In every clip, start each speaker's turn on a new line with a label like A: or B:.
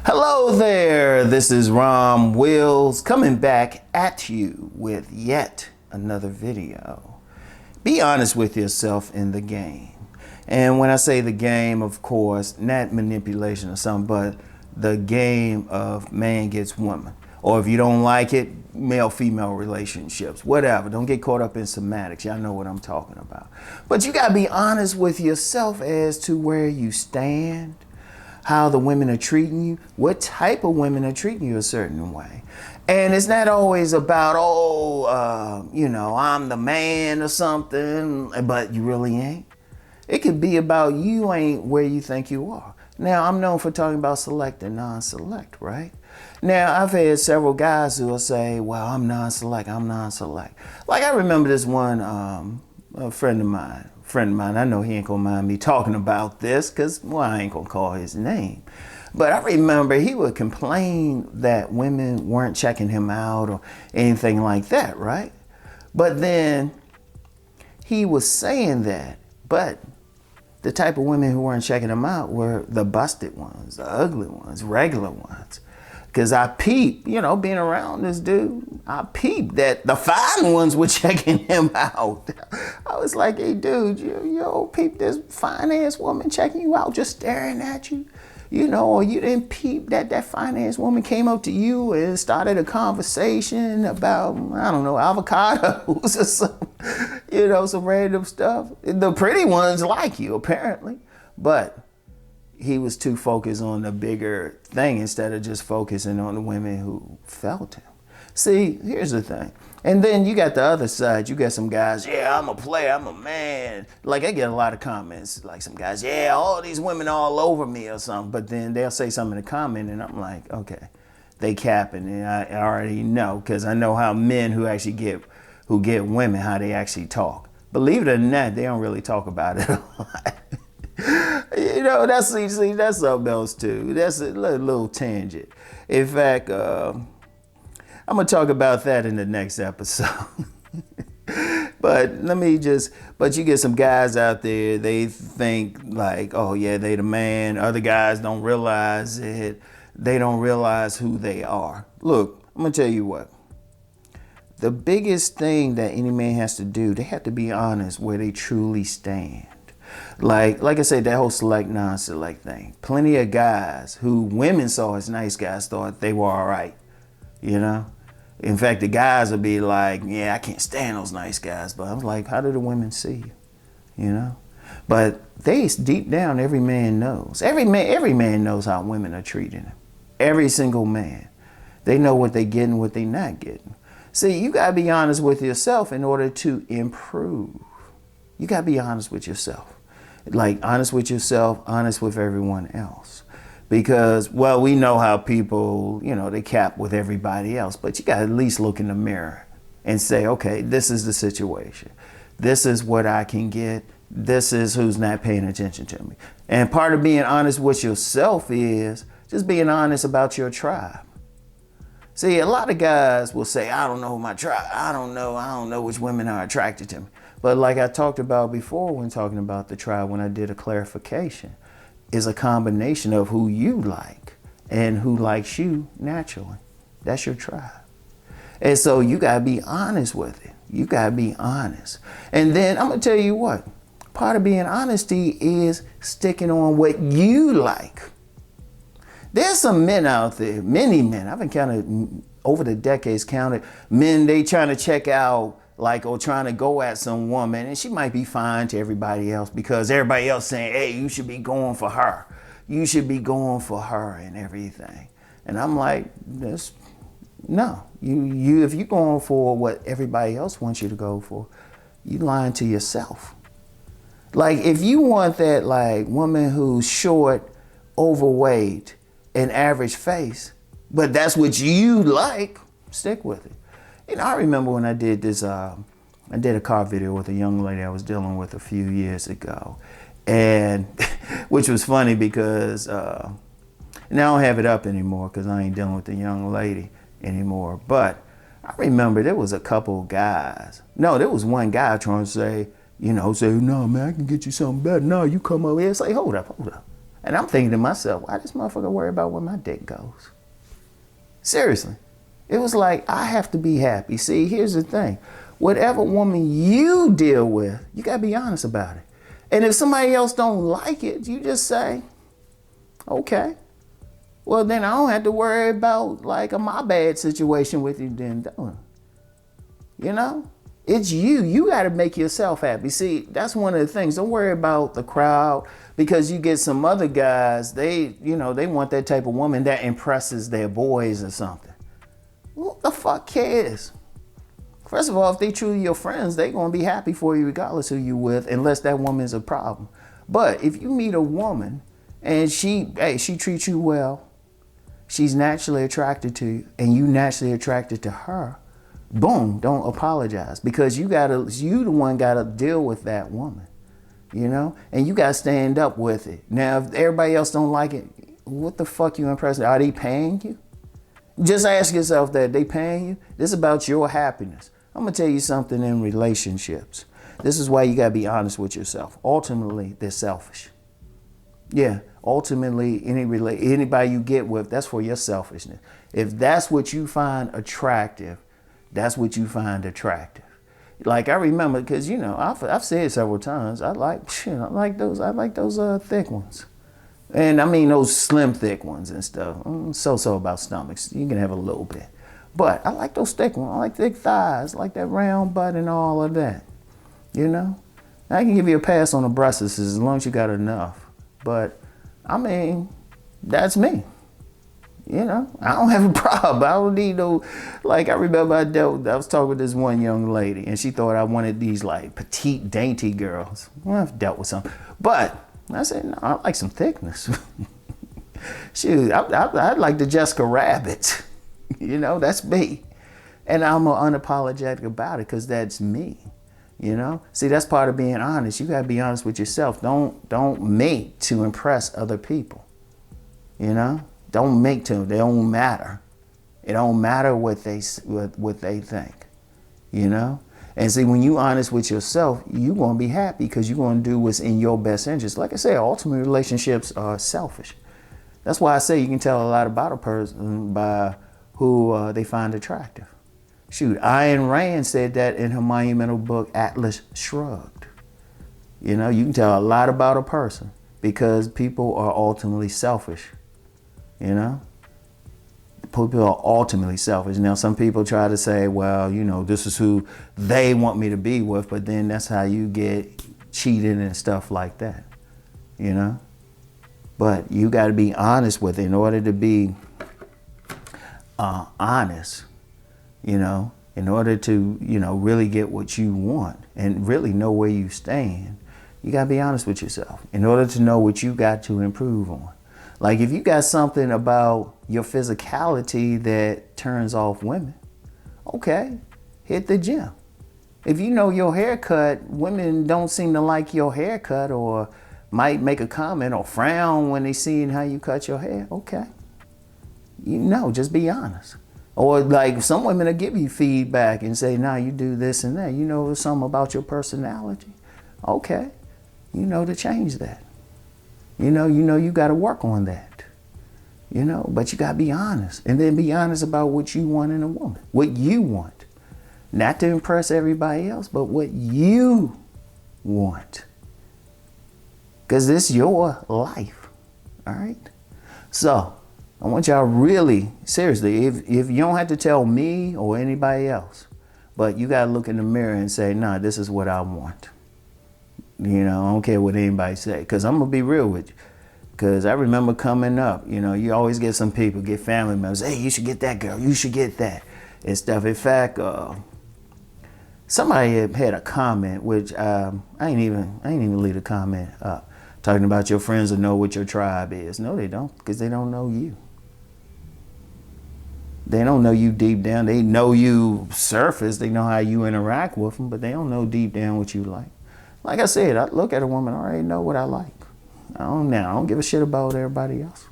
A: Hello there, this is Rom Wills coming back at you with yet another video. Be honest with yourself in the game. And when I say the game, of course, not manipulation or something, but the game of man gets woman. Or if you don't like it, male-female relationships, whatever. Don't get caught up in semantics. Y'all know what I'm talking about. But you gotta be honest with yourself as to where you stand, how the women are treating you, what type of women are treating you a certain way. And it's not always about, I'm the man or something, but you really ain't. It could be about you ain't where you think you are. Now, I'm known for talking about select and non-select, right? Now, I've had several guys who will say, well, I'm non-select. Like, I remember this one a friend of mine, I know he ain't gonna mind me talking about this because, well, I ain't gonna call his name. But I remember he would complain that women weren't checking him out or anything like that, right? But then he was saying that, but the type of women who weren't checking him out were the busted ones, the ugly ones, regular ones. Because I peeped, being around this dude, I peeped that the fine ones were checking him out. I was like, hey, dude, you peep this fine ass woman checking you out, just staring at you. Or you didn't peep that fine ass woman came up to you and started a conversation about, I don't know, avocados or something, some random stuff. The pretty ones like you, apparently, but he was too focused on the bigger thing instead of just focusing on the women who felt him. See, here's the thing. And then you got the other side. You got some guys, yeah, I'm a player, I'm a man. Like, I get a lot of comments, like some guys, yeah, all these women all over me or something. But then they'll say something in the comment and I'm like, okay, they capping. And I already know, because I know how men who get women, how they actually talk. Believe it or not, they don't really talk about it a lot. That's something else too. That's a little tangent. In fact, I'm gonna talk about that in the next episode. But you get some guys out there, they think like, oh yeah, they the man. Other guys don't realize it. They don't realize who they are. Look, I'm gonna tell you what. The biggest thing that any man has to do, they have to be honest where they truly stand. Like I said, that whole select, non-select thing. Plenty of guys who women saw as nice guys thought they were all right, In fact, the guys would be like, yeah, I can't stand those nice guys. But I was like, how do the women see you, But deep down, every man knows. Every man knows how women are treating him. Every single man. They know what they get and what they not getting. See, you got to be honest with yourself in order to improve. You got to be honest with yourself. Like, honest with yourself, honest with everyone else. Because, well, we know how people, they cap with everybody else. But you got to at least look in the mirror and say, okay, this is the situation. This is what I can get. This is who's not paying attention to me. And part of being honest with yourself is just being honest about your tribe. See, a lot of guys will say, I don't know my tribe. I don't know which women are attracted to me. But like I talked about before when talking about the tribe, when I did a clarification, is a combination of who you like and who likes you naturally. That's your tribe. And so you got to be honest with it. You got to be honest. And then I'm going to tell you what, part of being honesty is sticking on what you like. There's some men out there, many men, I've been counted over the decades, counted men, they trying to check out, or trying to go at some woman, and she might be fine to everybody else because everybody else saying, hey, you should be going for her. You should be going for her and everything. And I'm like, no. If you're going for what everybody else wants you to go for, you lying to yourself. Like, if you want that, woman who's short, overweight, an average face, but that's what you like, stick with it. I remember when I did this, I did a car video with a young lady I was dealing with a few years ago. And, which was funny because, now I don't have it up anymore because I ain't dealing with the young lady anymore. But I remember there was a couple guys. No, there was one guy trying to say, no, man, I can get you something better. No, you come over here and say, hold up. And I'm thinking to myself, why this motherfucker worry about where my dick goes? Seriously. It was like, I have to be happy. See, here's the thing. Whatever woman you deal with, you gotta be honest about it. And if somebody else don't like it, you just say, okay. Well, then I don't have to worry about like a my bad situation with you then, don't I? You know? It's you. You got to make yourself happy. See, that's one of the things. Don't worry about the crowd, because you get some other guys, they want that type of woman that impresses their boys or something. Who the fuck cares? First of all, if they truly your friends, they going to be happy for you regardless who you with, unless that woman is a problem. But if you meet a woman and she treats you well, she's naturally attracted to you, and you naturally attracted to her, boom, don't apologize, because you the one gotta deal with that woman, and you gotta stand up with it. Now, if everybody else don't like it, what the fuck you impressed? Are they paying you? Just ask yourself that. They paying you? This is about your happiness. I'm gonna tell you something in relationships. This is why you gotta be honest with yourself. Ultimately, they're selfish. Yeah, ultimately, anybody you get with, that's for your selfishness. If that's what you find attractive, that's what you find attractive. Like I remember, because I've said several times, I like those thick ones, and I mean those slim thick ones and stuff. So about stomachs, you can have a little bit, but I like those thick ones. I like thick thighs, I like that round butt and all of that. I can give you a pass on the breasts as long as you got enough. But I mean, that's me. I don't have a problem. I don't need no, like I remember I was talking with this one young lady and she thought I wanted these like petite, dainty girls. Well, I've dealt with some. But I said, no, I like some thickness. Shoot, I'd like the Jessica Rabbit. That's me. And I'm unapologetic about it because that's me. See, that's part of being honest. You gotta be honest with yourself. Don't make to impress other people. Don't make to. They don't matter. It don't matter what they think. And see, when you honest with yourself, you're gonna be happy because you're gonna do what's in your best interest. Like I said, ultimately relationships are selfish. That's why I say you can tell a lot about a person by who they find attractive. Shoot, Ayn Rand said that in her monumental book, Atlas Shrugged. You can tell a lot about a person because people are ultimately selfish. People are ultimately selfish. Now, some people try to say, well, this is who they want me to be with, but then that's how you get cheated and stuff like that. But you got to be honest with it in order to be honest. In order to, really get what you want and really know where you stand, you got to be honest with yourself in order to know what you got to improve on. Like if you got something about your physicality that turns off women, okay, hit the gym. If you know your haircut, women don't seem to like your haircut or might make a comment or frown when they see how you cut your hair, okay. Just be honest. Or like some women will give you feedback and say, nah, you do this and that. Something about your personality. Okay. To change that. You got to work on that. But you got to be honest. And then be honest about what you want in a woman. What you want. Not to impress everybody else, but what you want. Because this is your life. All right? So, I want y'all really, seriously, if you don't have to tell me or anybody else, but you got to look in the mirror and say, nah, this is what I want. I don't care what anybody say, because I'm going to be real with you. Because I remember coming up, you always get some people, get family members, hey, you should get that girl, you should get that, and stuff. In fact, somebody had a comment, which I ain't even leave a comment up, talking about your friends will know what your tribe is. No, they don't, because they don't know you. They don't know you deep down. They know you surface. They know how you interact with them, but they don't know deep down what you like. Like I said, I look at a woman, I already know what I like. I don't give a shit about everybody else.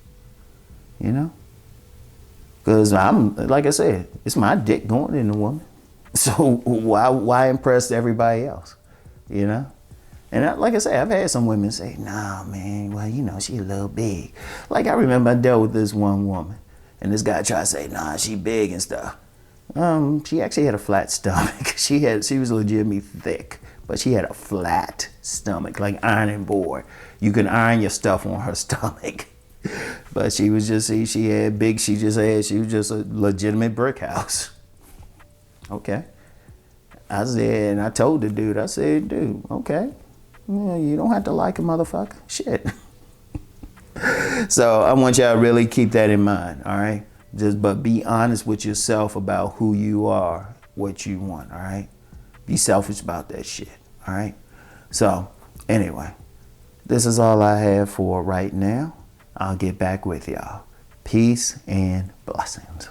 A: Because like I said, it's my dick going in the woman. So why impress everybody else? And And like I said, I've had some women say, nah, man, well, you know, she a little big. Like I remember I dealt with this one woman, and this guy tried to say, nah, she big and stuff. She actually had a flat stomach. She was legitimately thick, but she had a flat stomach, like ironing board. You can iron your stuff on her stomach. But she was just, she was just a legitimate brick house. Okay. I said, and I told the dude, I said, dude, okay. Yeah, you don't have to like a motherfucker. Shit. So I want y'all to really keep that in mind, all right? But be honest with yourself about who you are, what you want, all right? Be selfish about that shit, all right? So, anyway, this is all I have for right now. I'll get back with y'all. Peace and blessings.